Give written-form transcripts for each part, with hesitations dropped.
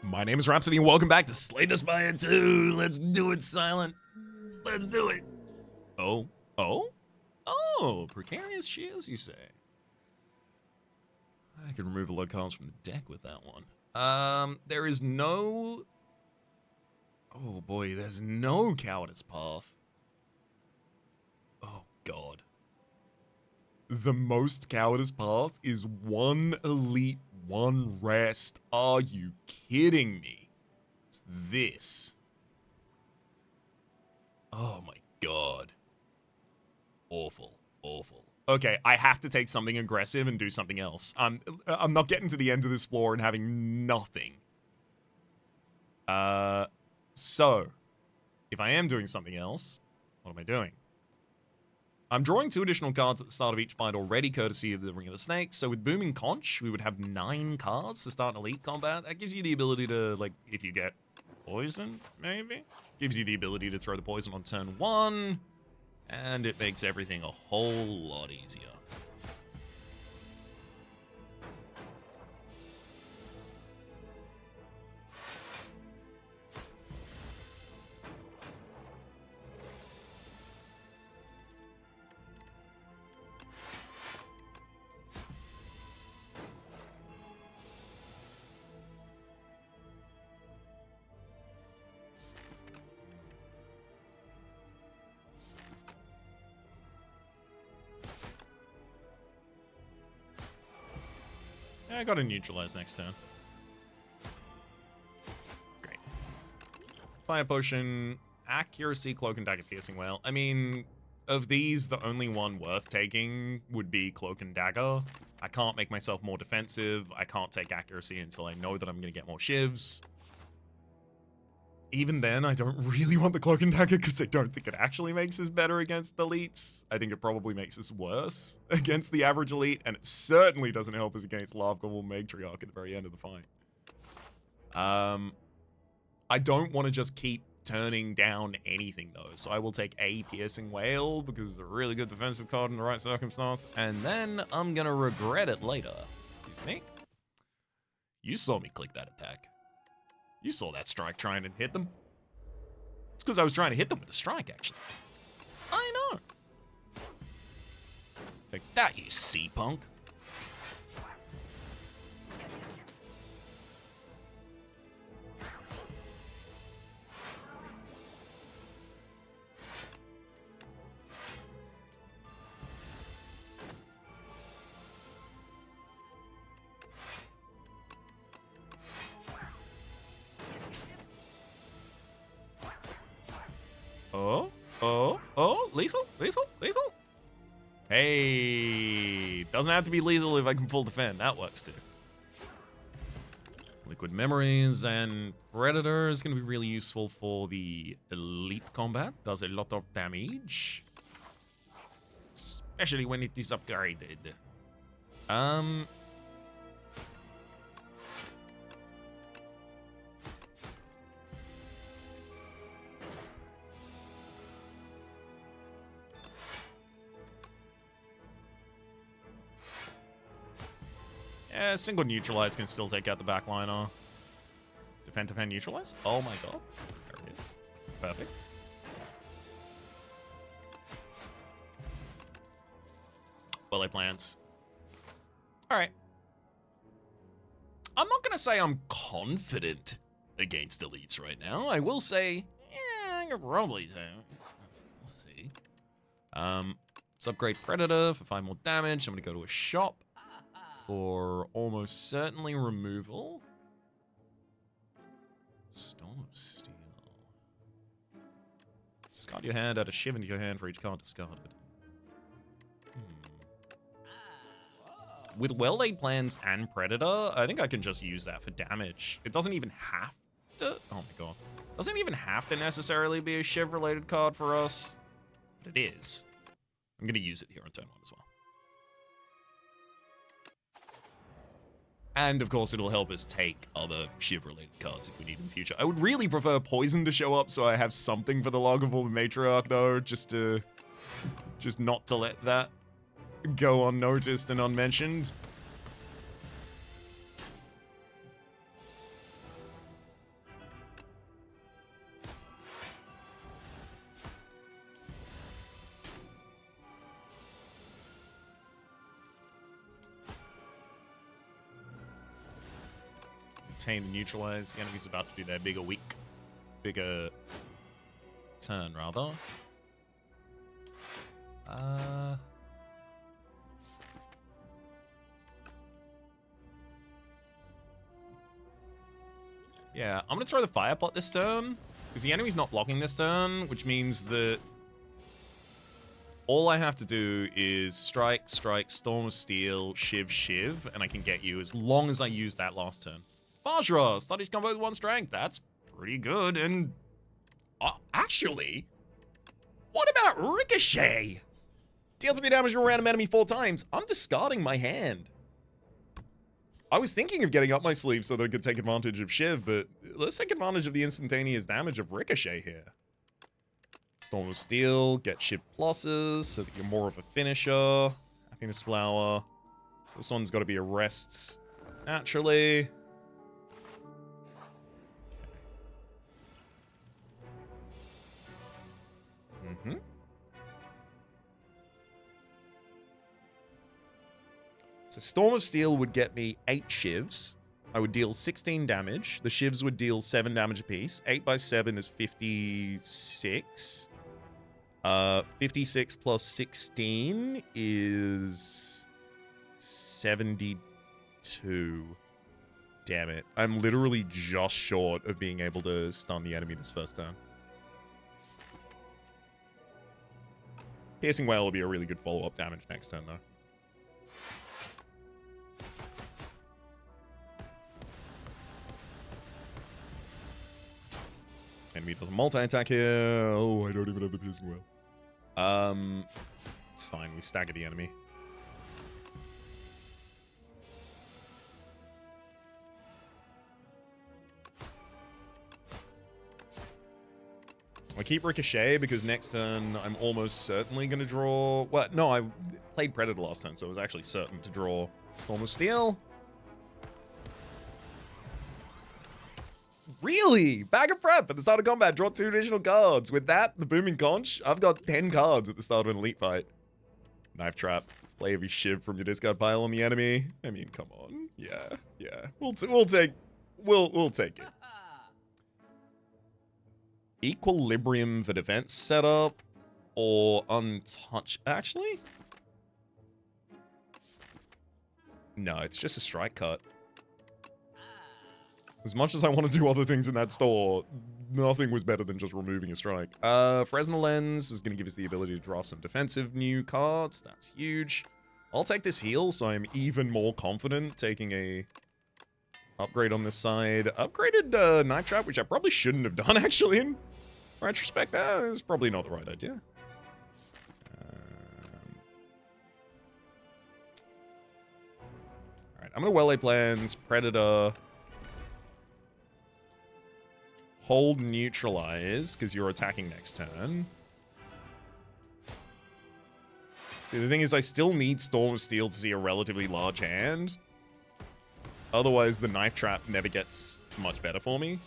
My name is Rhapsody and welcome back to Slay the Spire 2. Let's do it, Silent. Let's do it. Oh, precarious shears, you say? I can remove a load cards from the deck with that one. There is no... Oh boy, there's no Cowardice Path. Oh god. The most Cowardice Path is one elite, one rest. Are you kidding me? It's this. Oh my god. Awful, awful. Okay, I have to take something aggressive and do something else. I'm not getting to the end of this floor and having nothing. So, if I am doing something else, what am I doing? I'm drawing 2 additional cards at the start of each fight already, courtesy of the Ring of the Snake. So with Booming Conch, we would have 9 cards to start an elite combat. That gives you the ability to, like, if you get poisoned, maybe? Gives you the ability to throw the poison on turn 1, and it makes everything a whole lot easier. I gotta neutralize next turn. Great. Fire Potion, Accuracy, Cloak and Dagger, Piercing Whale. I mean, of these, the only one worth taking would be Cloak and Dagger. I can't make myself more defensive. I can't take Accuracy until I know that I'm gonna get more shivs. Even then, I don't really want the Cloak and Dagger because I don't think it actually makes us better against elites. I think it probably makes us worse against the average elite, and it certainly doesn't help us against Lava Goblin Matriarch at the very end of the fight. I don't want to just keep turning down anything, though, so I will take a Piercing Whale because it's a really good defensive card in the right circumstance, and then I'm going to regret it later. Excuse me. You saw me click that attack. You saw that strike trying to hit them. It's because I was trying to hit them with a strike, actually. I know. Take that, you sea punk. Lethal. Hey, doesn't have to be lethal if I can full defend. That works too. Liquid Memories and Predator is going to be really useful for the elite combat. Does a lot of damage, especially when it is upgraded. Yeah, single neutralize can still take out the backliner. Defend, neutralize. Oh my god. There it is. Perfect. Well, they plans. Alright. I'm not gonna say I'm confident against elites right now. I will say, yeah, I can probably say. We'll see. Let's upgrade Predator for 5 more damage. I'm gonna go to a shop for almost certainly removal. Storm of Steel. Discard your hand, add a shiv into your hand for each card discarded. With well-laid plans and Predator, I think I can just use that for damage. It doesn't even have to... Oh my god. Doesn't even have to necessarily be a shiv-related card for us. But it is. I'm going to use it here on turn 1 as well. And, of course, it'll help us take other Shiv-related cards if we need in the future. I would really prefer Poison to show up so I have something for the Log of All the Matriarch, though, just not to let that go unnoticed and unmentioned. obtain the neutralize. The enemy's about to do their bigger turn, rather. Yeah, I'm gonna throw the fire plot this turn, because the enemy's not blocking this turn, which means that all I have to do is strike, Storm of Steel, Shiv, and I can get you as long as I use that last turn. Vajra, start each combo with 1 strength. That's pretty good, and... actually... What about Ricochet? Deals me damage to a random enemy 4 times. I'm discarding my hand. I was thinking of getting up my sleeve so that I could take advantage of Shiv, but let's take advantage of the instantaneous damage of Ricochet here. Storm of Steel, get Shiv pluses so that you're more of a finisher. Happiness Flower. This one's got to be a rest naturally. Okay. So Storm of Steel would get me 8 Shivs. I would deal 16 damage. The Shivs would deal 7 damage apiece. 8 by 7 is 56. 56 plus 16 is 72. Damn it. I'm literally just short of being able to stun the enemy this first turn. Piercing Whale will be a really good follow-up damage next turn, though. Enemy does a multi-attack here. Oh, I don't even have the Piercing Whale. It's fine. We stagger the enemy. I keep Ricochet because next turn I'm almost certainly going to draw... Well, no, I played Predator last turn, so I was actually certain to draw Storm of Steel. Really? Bag of Prep at the start of combat. Draw 2 additional cards. With that, the Booming Conch, I've got 10 cards at the start of an elite fight. Knife Trap. Play every Shiv from your discard pile on the enemy. I mean, come on. Yeah. We'll take it. Equilibrium for defense setup or untouch. Actually, no, it's just a strike cut. As much as I want to do other things in that store, nothing was better than just removing a strike. Fresnel Lens is going to give us the ability to draft some defensive new cards. That's huge. I'll take this heal, so I'm even more confident taking a upgrade on this side. Upgraded Knife Trap, which I probably shouldn't have done, actually. In retrospect, that is probably not the right idea. Alright, I'm going to Well-Laid Plans, Predator... Hold neutralize, because you're attacking next turn. See, the thing is, I still need Storm of Steel to see a relatively large hand. Otherwise, the Knife Trap never gets much better for me.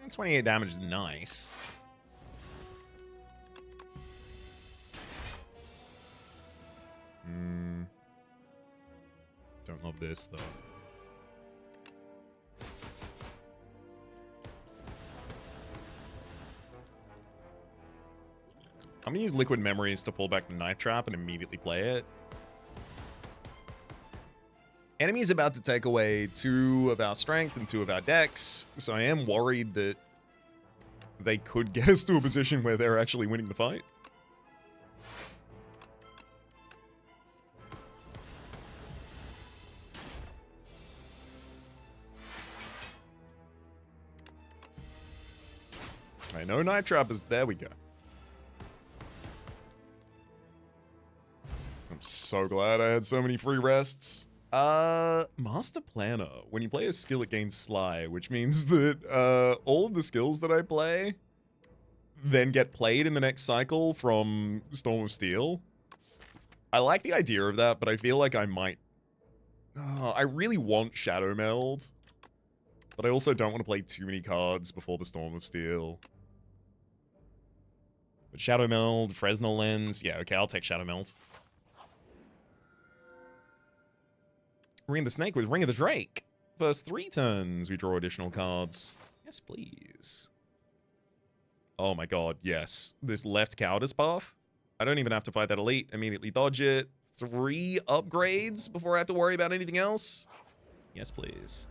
And 28 damage is nice. Don't love this, though. I'm gonna use Liquid Memories to pull back the Knife Trap and immediately play it. Enemy's about to take away 2 of our strength and 2 of our dex, so I am worried that they could get us to a position where they're actually winning the fight. I know Knife Trap is... There we go. I'm so glad I had so many free rests. Master Planner. When you play a skill, it gains Sly, which means that all of the skills that I play then get played in the next cycle from Storm of Steel. I like the idea of that, but I feel like I might Oh, I really want Shadow Meld. But I also don't want to play too many cards before the Storm of Steel. But Shadow Meld, Fresnel Lens. Yeah, okay, I'll take Shadow Meld. Ring of the Snake with Ring of the Drake. First 3 turns, we draw additional cards. Yes, please. Oh my god, yes. This left cowardice path. I don't even have to fight that elite. Immediately dodge it. 3 upgrades before I have to worry about anything else. Yes, please.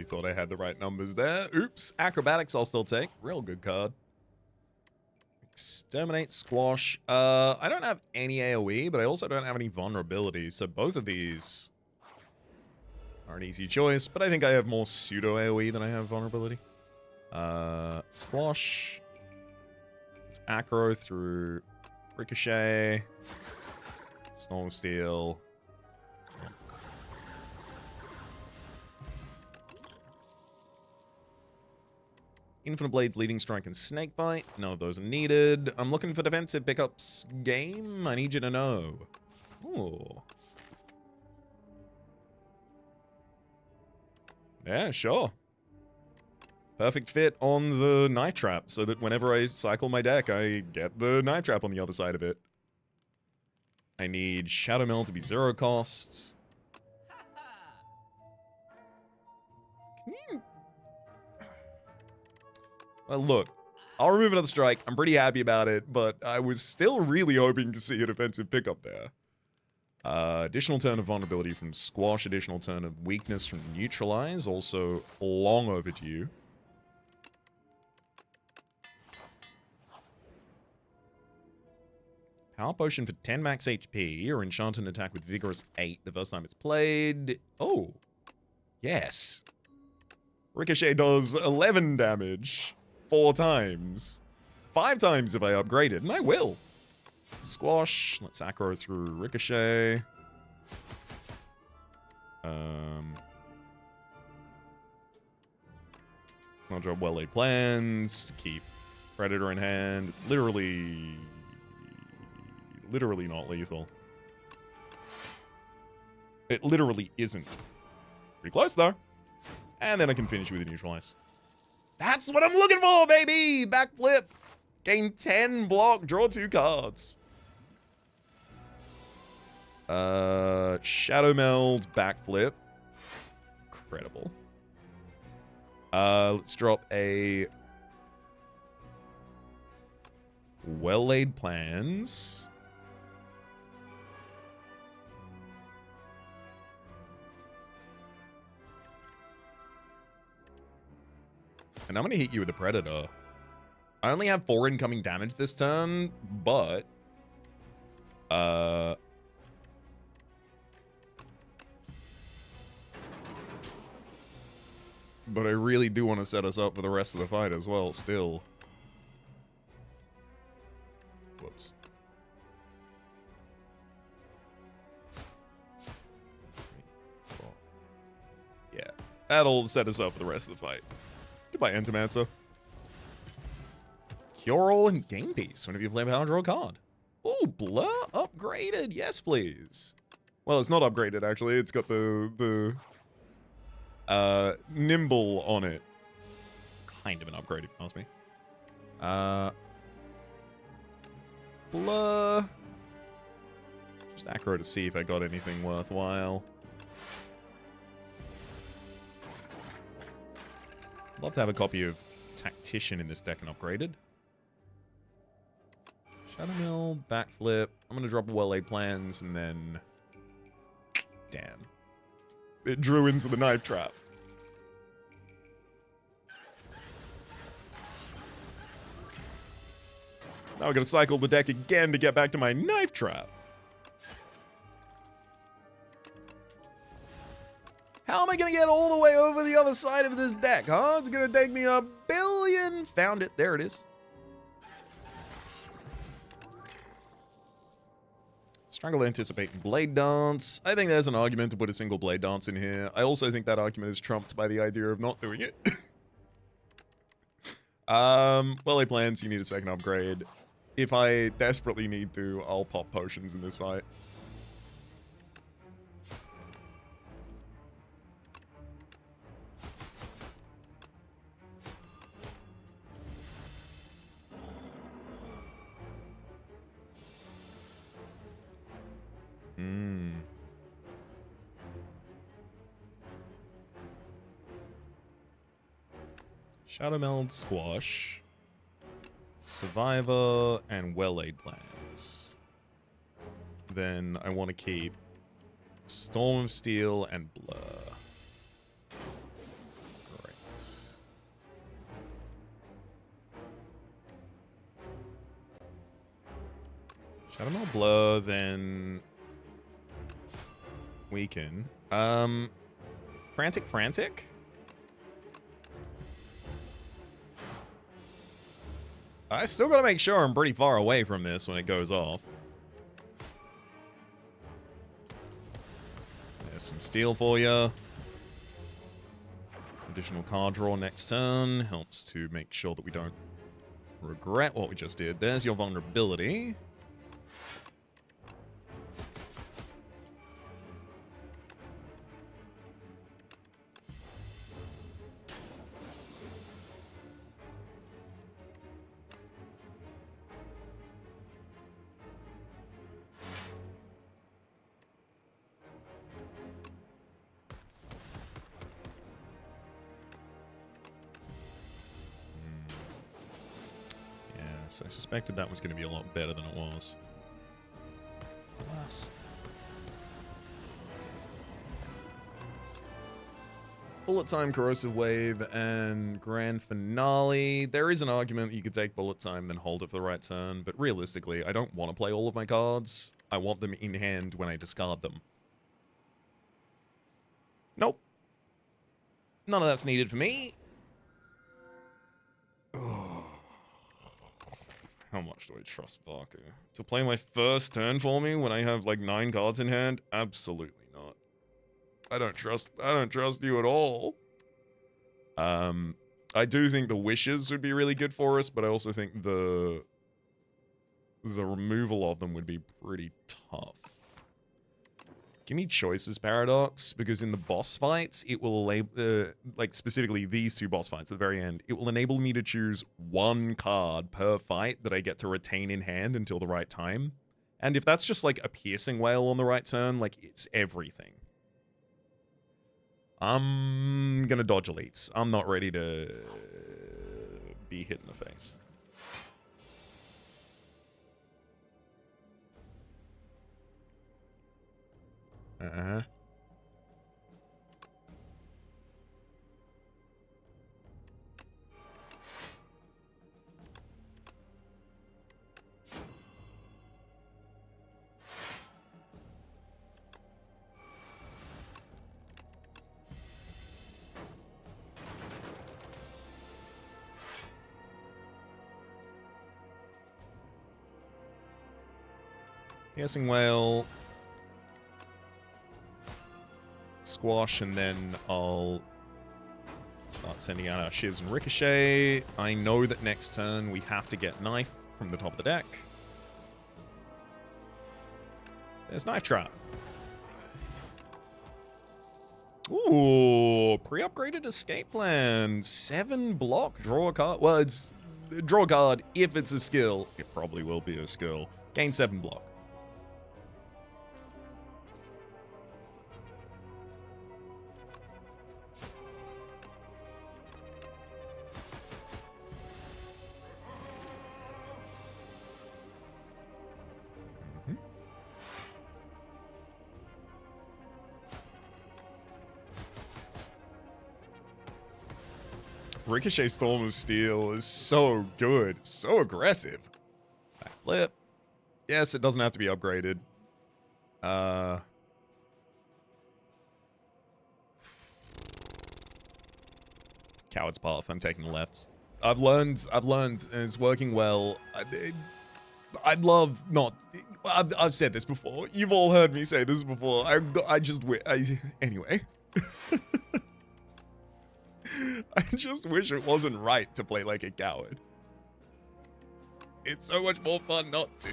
Thought I had the right numbers there. Oops. Acrobatics I'll still take. Real good card. Exterminate, Squash. I don't have any AoE, but I also don't have any vulnerability, so both of these are an easy choice, but I think I have more pseudo AoE than I have vulnerability. Squash. It's Acro through Ricochet. Storm of Steel. Infinite Blades, Leading Strike, and Snakebite. None of those are needed. I'm looking for defensive pickups. Game, I need you to know. Ooh. Yeah, sure. Perfect fit on the Knife Trap, so that whenever I cycle my deck, I get the Knife Trap on the other side of it. I need Shadow Mill to be 0 cost. Can you... Well, look, I'll remove another strike. I'm pretty happy about it, but I was still really hoping to see a defensive pickup there. Additional turn of vulnerability from Squash. Additional turn of weakness from Neutralize. Also long overdue. Power Potion for 10 max HP, or enchant an attack with Vigorous 8 the first time it's played. Oh, yes. Ricochet does 11 damage 4 times. 5 times if I upgrade it, and I will. Squash. Let's aggro through Ricochet. I'll drop well-laid plans. Keep Predator in hand. It's literally not lethal. It literally isn't. Pretty close, though. And then I can finish with a Neutralize. That's what I'm looking for, baby! Backflip. Gain 10 block. Draw 2 cards. Shadow Meld. Backflip. Incredible. Let's drop a well-laid plans. And I'm going to hit you with a Predator. I only have 4 incoming damage this turn, but... But I really do want to set us up for the rest of the fight as well, still. Whoops. Yeah, that'll set us up for the rest of the fight. Goodbye, Entomancer. Cure All and Game Piece. Whenever you play power, draw a card. Oh, Blur upgraded. Yes, please. Well, it's not upgraded, actually. It's got the Nimble on it. Kind of an upgrade, if you ask me. Blur. Just aggro to see if I got anything worthwhile. Love to have a copy of Tactician in this deck and upgraded. Shadow Mill, Backflip. I'm going to drop well-laid plans and then... Damn. It drew into the Knife Trap. Now we're going to cycle the deck again to get back to my Knife Trap. How am I going to get all the way over the other side of this deck, huh? It's going to take me a billion. Found it. There it is. Struggle to anticipate Blade Dance. I think there's an argument to put a single Blade Dance in here. I also think that argument is trumped by the idea of not doing it. Well-laid plans, you need a second upgrade. If I desperately need to, I'll pop potions in this fight. Shadow Meld, Squash, Survivor, and Well-Laid Plans. Then I want to keep Storm of Steel and Blur. Great. Shadow Meld, Blur, then Weaken. Frantic? I still gotta make sure I'm pretty far away from this when it goes off. There's some steel for you. Additional card draw next turn helps to make sure that we don't regret what we just did. There's your vulnerability. I suspected that was going to be a lot better than it was. Alas. Bullet Time, Corrosive Wave, and Grand Finale. There is an argument that you could take Bullet Time, then hold it for the right turn, but realistically, I don't want to play all of my cards. I want them in hand when I discard them. Nope. None of that's needed for me. How much do I trust Barker? To play my first turn for me when I have like 9 cards in hand? Absolutely not. I don't trust you at all. I do think the wishes would be really good for us, but I also think the removal of them would be pretty tough. Give me choices, Paradox, because in the boss fights, it will enable, like specifically these 2 boss fights at the very end, it will enable me to choose 1 card per fight that I get to retain in hand until the right time. And if that's just like a piercing wail on the right turn, like it's everything. I'm gonna dodge elites. I'm not ready to be hit in the face. Uh-huh. Piercing Whale. Squash, and then I'll start sending out our Shivs and Ricochet. I know that next turn we have to get Knife from the top of the deck. There's Knife Trap. Ooh, pre-upgraded Escape Plan. 7 block, draw a card. Well, it's draw a card if it's a skill. It probably will be a skill. Gain 7 block. Ricochet Storm of Steel is so good. So aggressive. Backflip. Yes, it doesn't have to be upgraded. Coward's path. I'm taking the left. I've learned, and it's working well. I'd love not. I've said this before. You've all heard me say this before. I just anyway. I just wish it wasn't right to play like a coward. It's so much more fun not to.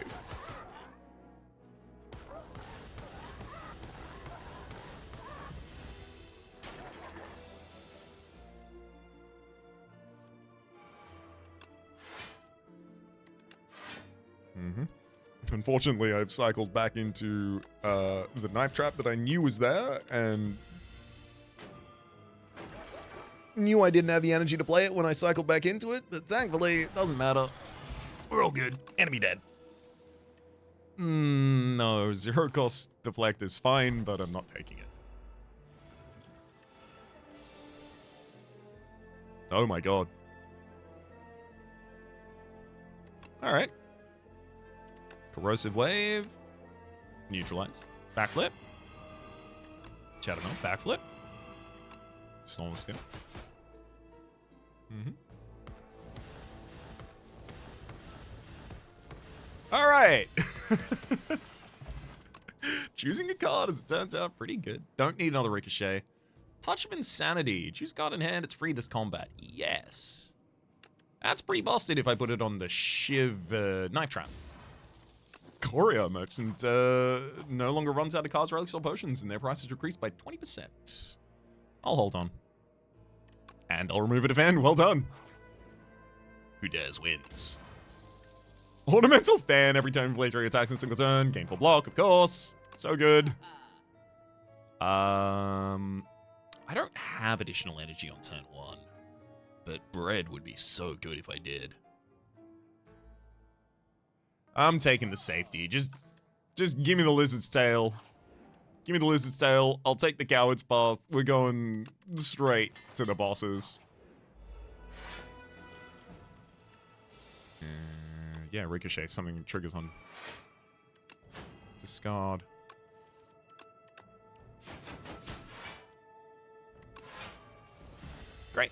Unfortunately, I've cycled back into the knife trap that I knew was there, and knew I didn't have the energy to play it when I cycled back into it, but thankfully, it doesn't matter. We're all good. Enemy dead. No, 0 cost deflect is fine, but I'm not taking it. Oh my god. Alright. Corrosive wave. Neutralize. Backflip. Shadow Melt. Backflip. Storm Steel. Alright. Choosing a card, as it turns out, pretty good. Don't need another Ricochet. Touch of Insanity. Choose a card in hand. It's free this combat. Yes. That's pretty busted if I put it on the Shiv Knife Trap. Courier Merchant no longer runs out of cards, relics, or potions, and their price is decreased by 20%. I'll hold on. And I'll remove a defend. Well done. Who dares wins. Ornamental Fan. Every time you play 3 attacks in a single turn. Gain full block, of course. So good. I don't have additional energy on turn 1. But bread would be so good if I did. I'm taking the safety. Just give me the Lizard's Tail. Give me the Lizard's Tail. I'll take the Coward's Path. We're going straight to the bosses. Yeah, Ricochet. Something triggers on. Discard. Great.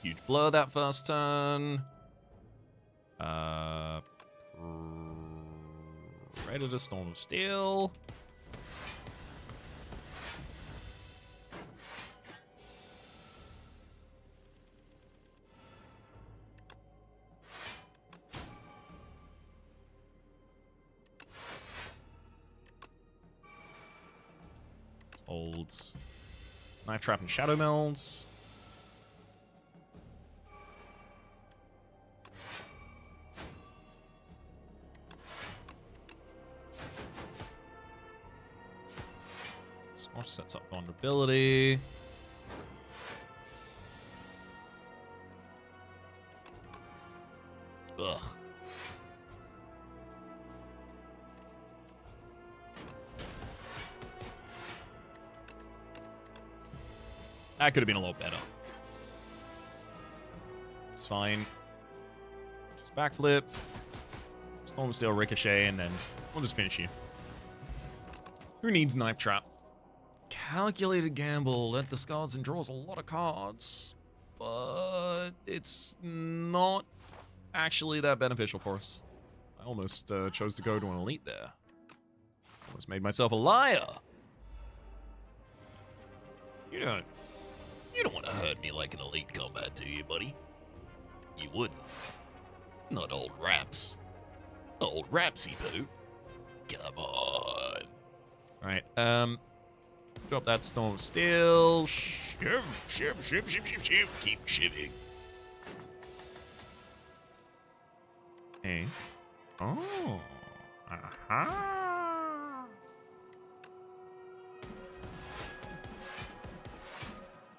Huge blur that first turn. Predator, Storm of Steel. Holds. Knife Trap and Shadow Melds. Squash sets up vulnerability. Ugh. That could have been a lot better. It's fine. Just backflip. Storm Steel, Ricochet, and then we'll just finish you. Who needs Knife Trap? Calculated gamble. That discards and draws a lot of cards. But it's not actually that beneficial for us. I almost chose to go to an elite there. Almost made myself a liar. You don't want to hurt me like an elite combat, do you, buddy? You wouldn't. Not old Raps. Old Rhapsody, boo. Come on. Alright, drop that Storm of Steel. Shiv. Keep shivving. Hey. Oh. Aha.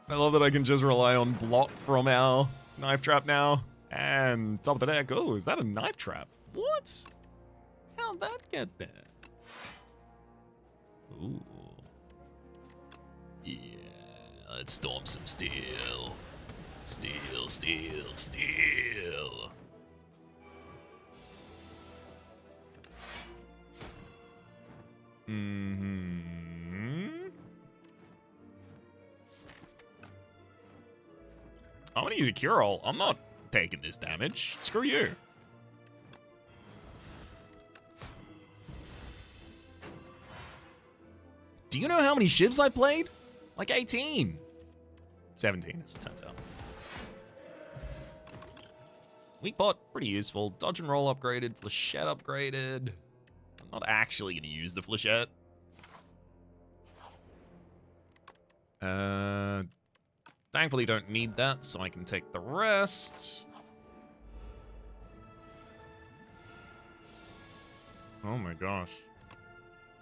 I love that I can just rely on block from our Knife Trap now. And top of the deck. Oh, is that a Knife Trap? What? How'd that get there? Ooh. Yeah, let's storm some steel. Steel. I'm gonna use a cure all. I'm not taking this damage. Screw you. Do you know how many shivs I played? Like 18. 17, as it turns out. Weak pot, pretty useful. Dodge and roll upgraded. Flechette upgraded. I'm not actually going to use the flechette. Thankfully don't need that, so I can take the rest. Oh my gosh.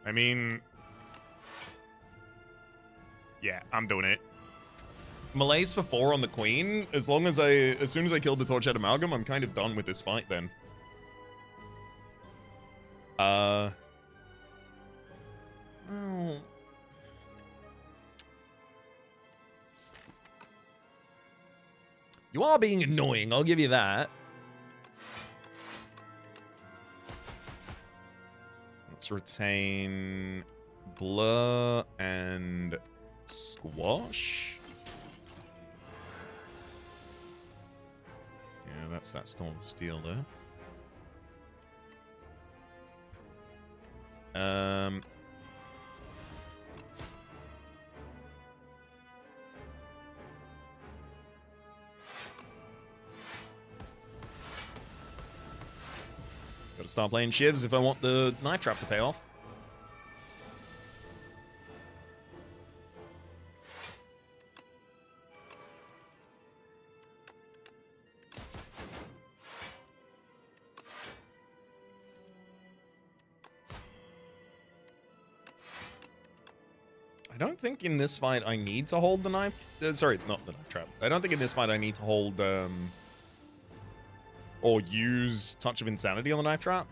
I mean... yeah, I'm doing it. Malaise for 4 on the queen. As soon as I killed the Torchhead Amalgam, I'm kind of done with this fight then. Well... you are being annoying, I'll give you that. Let's retain Blur and Squash. Yeah, that's that Storm of Steel there. Gotta start playing shivs if I want the knife trap to pay off. I don't think in this fight I need to hold the knife... sorry, not the knife trap. I don't think in this fight I need to hold... or use Touch of Insanity on the knife trap.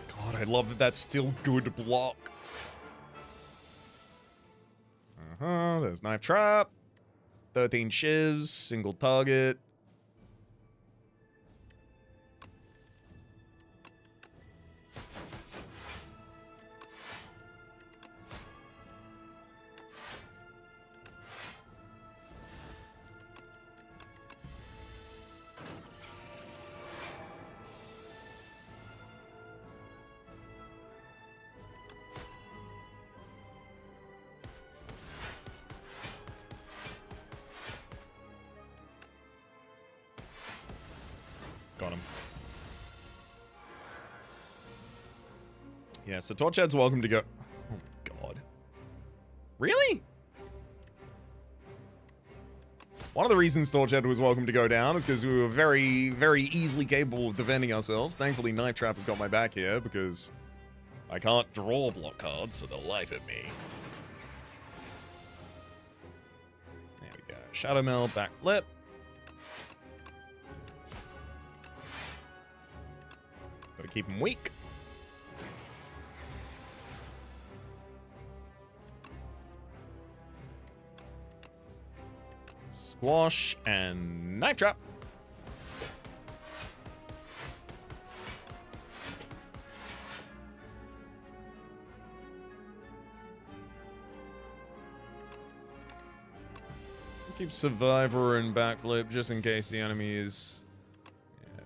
God, I love that that's still good block. There's knife trap. 13 shivs, single target. Got him. Yeah, so Torchhead's welcome to go... oh my god. Really? One of the reasons Torchhead was welcome to go down is because we were very, very easily capable of defending ourselves. Thankfully, Knife Trap has got my back here because I can't draw block cards for the life of me. There we go. Shadow Meld, backflip. Gotta keep him weak. Squash and Knife Trap. Keep Survivor and backflip just in case the enemy is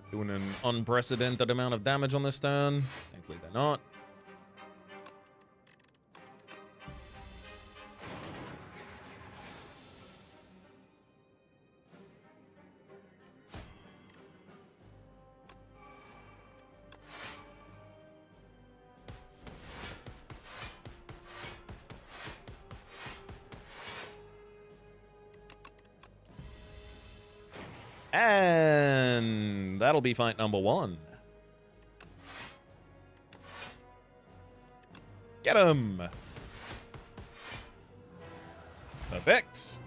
doing an unprecedented amount of damage on this turn. Thankfully they're not. And that'll be fight number 1. Get him! Perfect.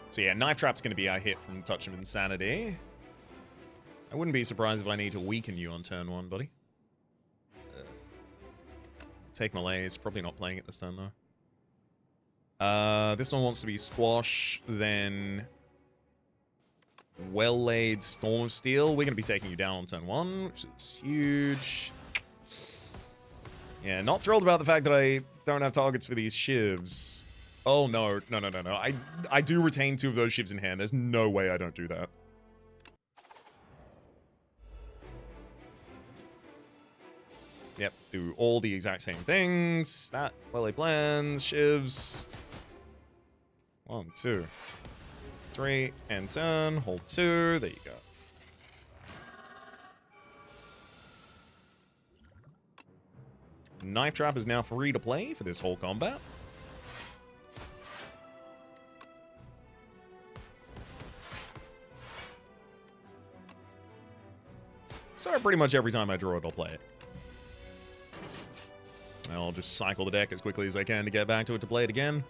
So yeah, Knife Trap's going to be our hit from Touch of Insanity. I wouldn't be surprised if I need to weaken you on turn 1, buddy. Take Malaise. Probably not playing it this turn, though. This one wants to be Squash, then... well-laid Storm of Steel. We're going to be taking you down on turn 1, which is huge. Yeah, not thrilled about the fact that I don't have targets for these shivs. Oh, no. No. I do retain 2 of those shivs in hand. There's no way I don't do that. Yep, do all the exact same things. Stat, well-laid plans, shivs. 1, 2, 3, and turn. Hold 2. There you go. Knife Trap is now free to play for this whole combat. So pretty much every time I draw it, I'll play it. I'll just cycle the deck as quickly as I can to get back to it to play it again.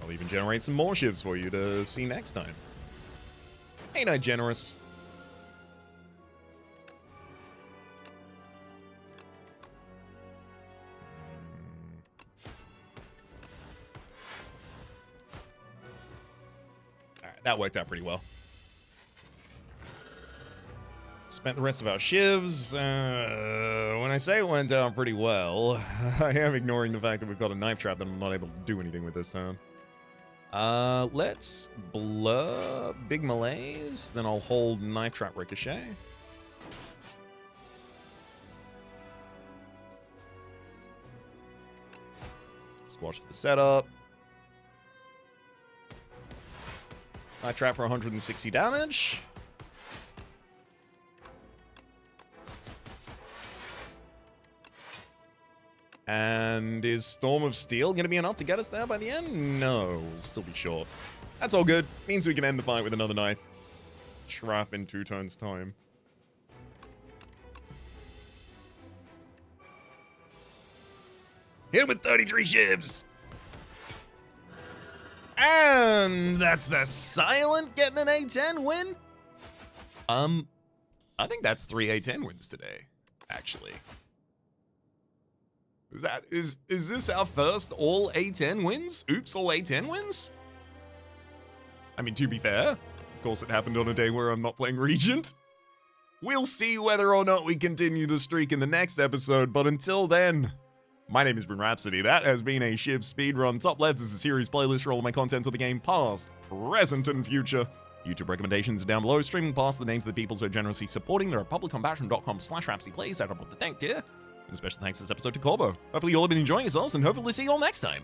I'll even generate some more shivs for you to see next time. Ain't I generous? Alright, that worked out pretty well. Spent the rest of our shivs. When I say it went down pretty well, I am ignoring the fact that we've got a knife trap that I'm not able to do anything with this turn. Let's blur big malaise, then I'll hold knife trap ricochet. Squash for the setup. Knife trap for 160 damage. And is Storm of Steel going to be enough to get us there by the end? No, we'll still be short. That's all good. Means we can end the fight with another knife. Trap in 2 turns' time. Hit him with 33 shivs! And that's the Silent getting an A10 win? I think that's 3 A10 wins today, actually. Is this our first all A10 wins? Oops, all A10 wins? I mean, to be fair, of course it happened on a day where I'm not playing Regent. We'll see whether or not we continue the streak in the next episode, but until then, my name has been Rhapsody. That has been a Shiv speedrun. Top left is a series playlist for all of my content of the game, past, present, and future. YouTube recommendations are down below, streaming past the names of the people so generously supporting the republiccompassion.com/RhapsodyPlays at the thank tier. And special thanks this episode to Corbo. Hopefully you all have been enjoying yourselves, and hopefully see you all next time.